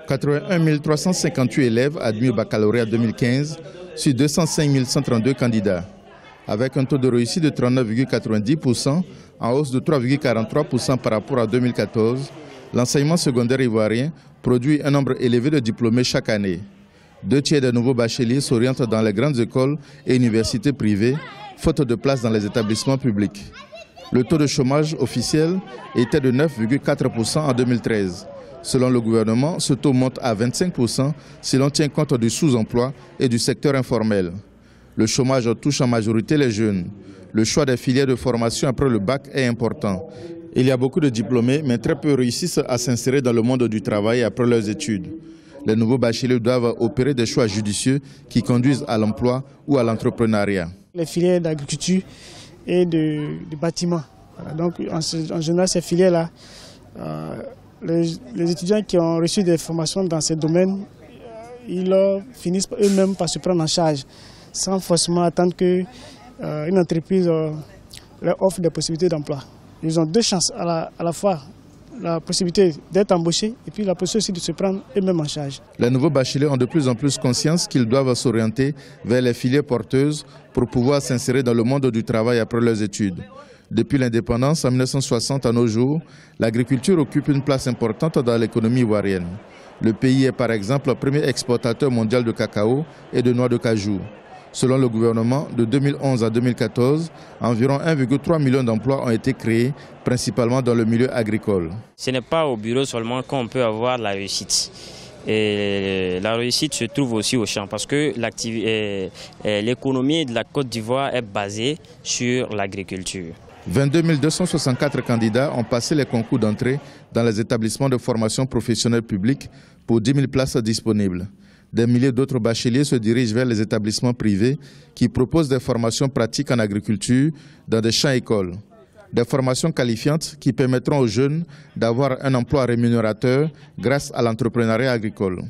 81 358 élèves admis au baccalauréat 2015 sur 205 132 candidats. Avec un taux de réussite de 39,90%, en hausse de 3,43% par rapport à 2014, l'enseignement secondaire ivoirien produit un nombre élevé de diplômés chaque année. 2 tiers des nouveaux bacheliers s'orientent dans les grandes écoles et universités privées, faute de place dans les établissements publics. Le taux de chômage officiel était de 9,4% en 2013. Selon le gouvernement, ce taux monte à 25% si l'on tient compte du sous-emploi et du secteur informel. Le chômage touche en majorité les jeunes. Le choix des filières de formation après le bac est important. Il y a beaucoup de diplômés, mais très peu réussissent à s'insérer dans le monde du travail après leurs études. Les nouveaux bacheliers doivent opérer des choix judicieux qui conduisent à l'emploi ou à l'entrepreneuriat. Les filières d'agriculture et de bâtiment. Voilà, donc en général, ces filières-là, les étudiants qui ont reçu des formations dans ces domaines, ils finissent eux-mêmes par se prendre en charge, sans forcément attendre qu'une entreprise leur offre des possibilités d'emploi. Ils ont 2 chances à la fois, la possibilité d'être embauchés et puis la possibilité aussi de se prendre eux-mêmes en charge. Les nouveaux bacheliers ont de plus en plus conscience qu'ils doivent s'orienter vers les filières porteuses pour pouvoir s'insérer dans le monde du travail après leurs études. Depuis l'indépendance, en 1960 à nos jours, l'agriculture occupe une place importante dans l'économie ivoirienne. Le pays est par exemple le premier exportateur mondial de cacao et de noix de cajou. Selon le gouvernement, de 2011 à 2014, environ 1,3 million d'emplois ont été créés, principalement dans le milieu agricole. Ce n'est pas au bureau seulement qu'on peut avoir la réussite. Et la réussite se trouve aussi au champ parce que l'économie de la Côte d'Ivoire est basée sur l'agriculture. 22 264 candidats ont passé les concours d'entrée dans les établissements de formation professionnelle publique pour 10 000 places disponibles. Des milliers d'autres bacheliers se dirigent vers les établissements privés qui proposent des formations pratiques en agriculture dans des champs-écoles. Des formations qualifiantes qui permettront aux jeunes d'avoir un emploi rémunérateur grâce à l'entrepreneuriat agricole.